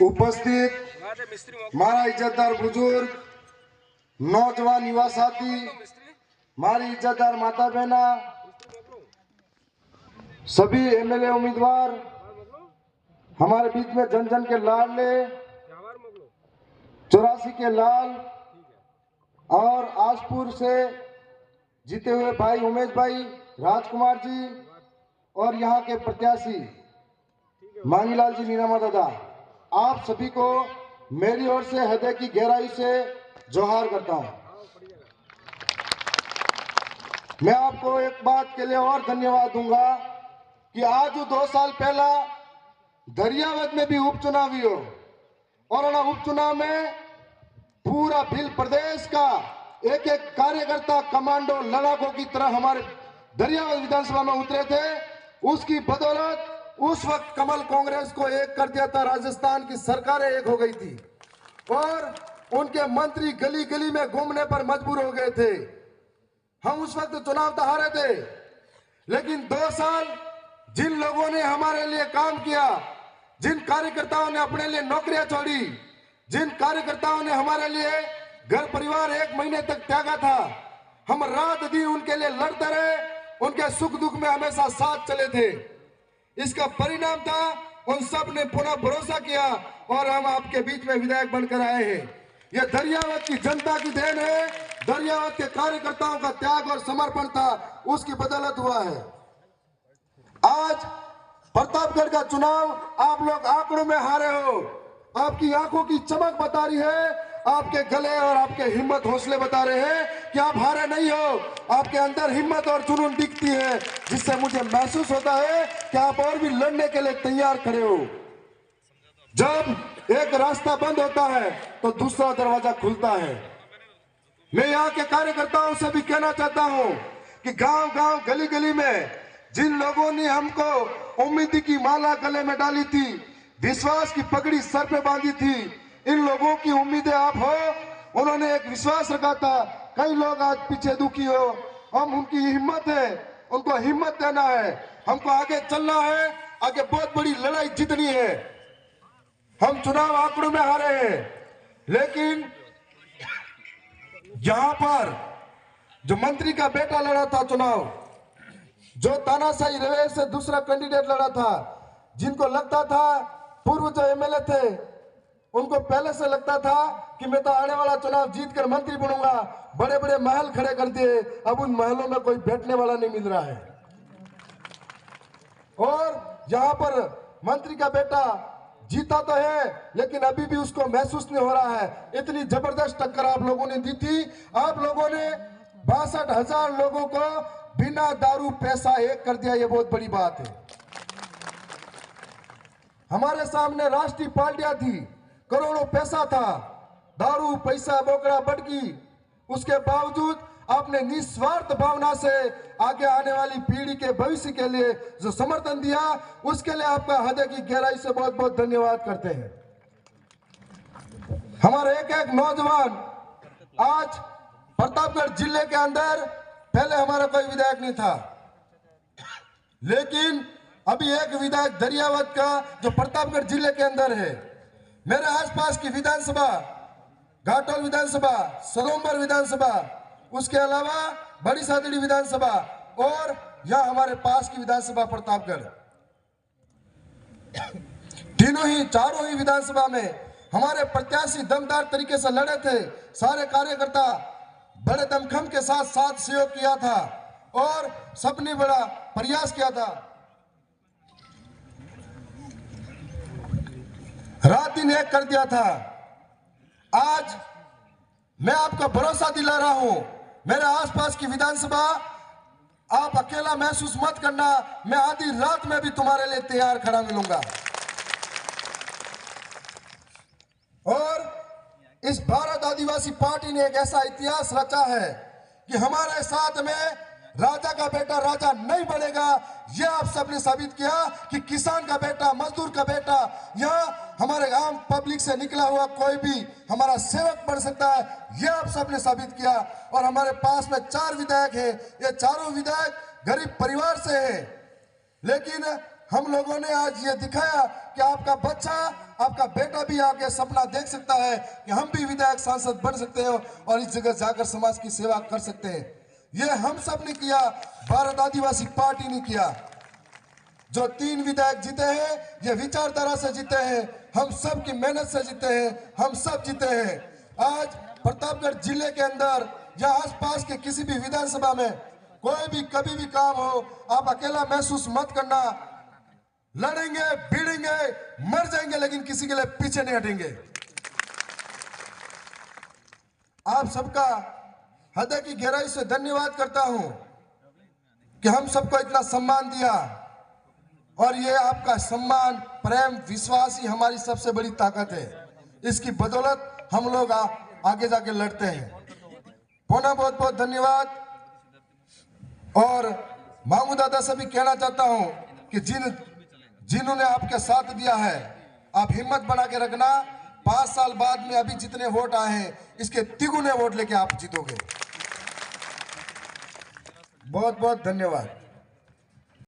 उपस्थित मारा इज्जतदार बुजुर्ग, नौजवान युवा साथी, मारी इज्जतदार माता बहना, सभी एमएलए उम्मीदवार, हमारे बीच में जन जन के लाडले 84 के लाल और आजपुर से जीते हुए भाई उमेश भाई, राजकुमार जी और यहाँ के प्रत्याशी मांगीलाल जी नीनामा दादा, आप सभी को मेरी ओर से हृदय की गहराई से जोहार करता हूं। मैं आपको एक बात के लिए और धन्यवाद दूंगा कि आज 2 साल पहला दरियावद में भी उपचुनाव हुई हो और उपचुनाव में पूरा भील प्रदेश का एक एक कार्यकर्ता कमांडो लड़ाकों की तरह हमारे दरियावद विधानसभा में उतरे थे। उसकी बदौलत उस वक्त कमल कांग्रेस को एक कर दिया था, राजस्थान की सरकारें एक हो गई थी और उनके मंत्री गली गली में घूमने पर मजबूर हो गए थे। हम उस वक्त चुनाव तो हारे थे, लेकिन 2 साल जिन लोगों ने हमारे लिए काम किया, जिन कार्यकर्ताओं ने अपने लिए नौकरियां छोड़ी, जिन कार्यकर्ताओं ने हमारे लिए घर परिवार 1 महीने तक त्यागा था, हम रात दिन उनके लिए लड़ते रहे, उनके सुख दुख में हमेशा साथ चले थे। इसका परिणाम था उन सब ने पुनः भरोसा किया और हम आपके बीच में विधायक बनकर आए हैं। यह दरियावद की जनता की देन है, दरियावद के कार्यकर्ताओं का त्याग और समर्पण था, उसकी बदौलत हुआ है। आज प्रतापगढ़ का चुनाव आप लोग आंकड़ों में हारे हो, आपकी आंखों की चमक बता रही है, आपके गले और आपके हिम्मत हौसले बता रहे हैं कि आप हारे नहीं हो, आपके अंदर हिम्मत और जुनून दिखती है, जिससे मुझे महसूस होता है कि आप और भी लड़ने के लिए तैयार खड़े हो। जब एक रास्ता बंद होता है तो दूसरा दरवाजा खुलता है। मैं यहाँ के कार्यकर्ताओं से भी कहना चाहता हूँ कि गांव गांव गली गली में जिन लोगों ने हमको उम्मीद की माला गले में डाली थी, विश्वास की पगड़ी सर पे बांधी थी, इन लोगों की उम्मीदें आप हो। उन्होंने एक विश्वास रखा था, कई लोग आज पीछे दुखी हो, हम उनकी हिम्मत है, उनको हिम्मत देना है, हमको आगे चलना है, आगे बहुत बड़ी लड़ाई जीतनी है। हम चुनाव आंकड़ों में हारे हैं, लेकिन यहां पर जो मंत्री का बेटा लड़ा था चुनाव, जो तानाशाही रवैये से दूसरा कैंडिडेट लड़ा था, जिनको लगता था, पूर्व जो एमएलए थे उनको पहले से लगता था कि मैं तो आने वाला चुनाव जीतकर मंत्री बनूंगा, बड़े बड़े महल खड़े कर दिए, अब उन महलों में कोई बैठने वाला नहीं मिल रहा है और यहां पर मंत्री का बेटा जीता तो है, लेकिन अभी भी उसको महसूस नहीं हो रहा है। इतनी जबरदस्त टक्कर आप लोगों ने दी थी, आप लोगों ने 62,000 लोगों को बिना दारू पैसा एक कर दिया, ये बहुत बड़ी बात है। हमारे सामने राष्ट्रीय पार्टियां थी, करोड़ों पैसा था, दारू पैसा बोकड़ा बटकी, उसके बावजूद आपने निस्वार्थ भावना से आगे आने वाली पीढ़ी के भविष्य के लिए जो समर्थन दिया, उसके लिए आपका हृदय की गहराई से बहुत बहुत धन्यवाद करते हैं। हमारे एक एक नौजवान आज प्रतापगढ़ जिले के अंदर, पहले हमारा कोई विधायक नहीं था, लेकिन अभी एक विधायक दरियावद का जो प्रतापगढ़ जिले के अंदर है। मेरे आसपास की विधानसभा, घाटोल विधानसभा, सरोम्बर विधानसभा, उसके अलावा बड़ी सादड़ी विधानसभा और यह हमारे पास की विधानसभा प्रतापगढ़, तीनों ही चारों ही विधानसभा में हमारे प्रत्याशी दमदार तरीके से लड़े थे। सारे कार्यकर्ता बड़े दमखम के साथ साथ सहयोग किया था और सबने बड़ा प्रयास किया था, रात दिन एक कर दिया था। आज मैं आपको भरोसा दिला रहा हूं, मेरे आसपास की विधानसभा आप अकेला महसूस मत करना, मैं आधी रात में भी तुम्हारे लिए तैयार खड़ा मिलूंगा। और इस भारत आदिवासी पार्टी ने एक ऐसा इतिहास रचा है कि हमारे साथ में राजा का बेटा राजा नहीं बनेगा। यह आप सबने साबित किया कि किसान का बेटा, मजदूर का बेटा, यह हमारे आम पब्लिक से निकला हुआ कोई भी हमारा सेवक बन सकता है, यह आप सबने साबित किया। और हमारे पास में 4 विधायक हैं, ये चारों विधायक गरीब परिवार से हैं, लेकिन हम लोगों ने आज ये दिखाया कि आपका बच्चा, आपका बेटा भी आगे सपना देख सकता है कि हम भी विधायक सांसद बन सकते हैं और इस जगह जाकर समाज की सेवा कर सकते हैं। ये हम सब ने किया, भारत आदिवासी पार्टी ने किया। जो 3 विधायक जीते हैं, ये विचारधारा से जीते हैं, हम सब की मेहनत से जीते हैं, हम सब जीते हैं। आज प्रतापगढ़ जिले के अंदर या आसपास के किसी भी विधानसभा में कोई भी कभी भी काम हो, आप अकेला महसूस मत करना। लड़ेंगे, भिड़ेंगे, मर जाएंगे, लेकिन किसी के लिए पीछे नहीं हटेंगे। आप सबका हृदय की गहराई से धन्यवाद करता हूं कि हम सबको इतना सम्मान दिया, और ये आपका सम्मान, प्रेम, विश्वास ही हमारी सबसे बड़ी ताकत है। इसकी बदौलत हम लोग आगे जाके लड़ते हैं। पुनः बहुत बहुत धन्यवाद। और मामू दादा से भी कहना चाहता हूं कि जिन्होंने आपके साथ दिया है, आप हिम्मत बना के रखना। 5 साल बाद में अभी जितने वोट आए हैं, इसके तिगुने वोट लेके आप जीतोगे। बहुत बहुत धन्यवाद।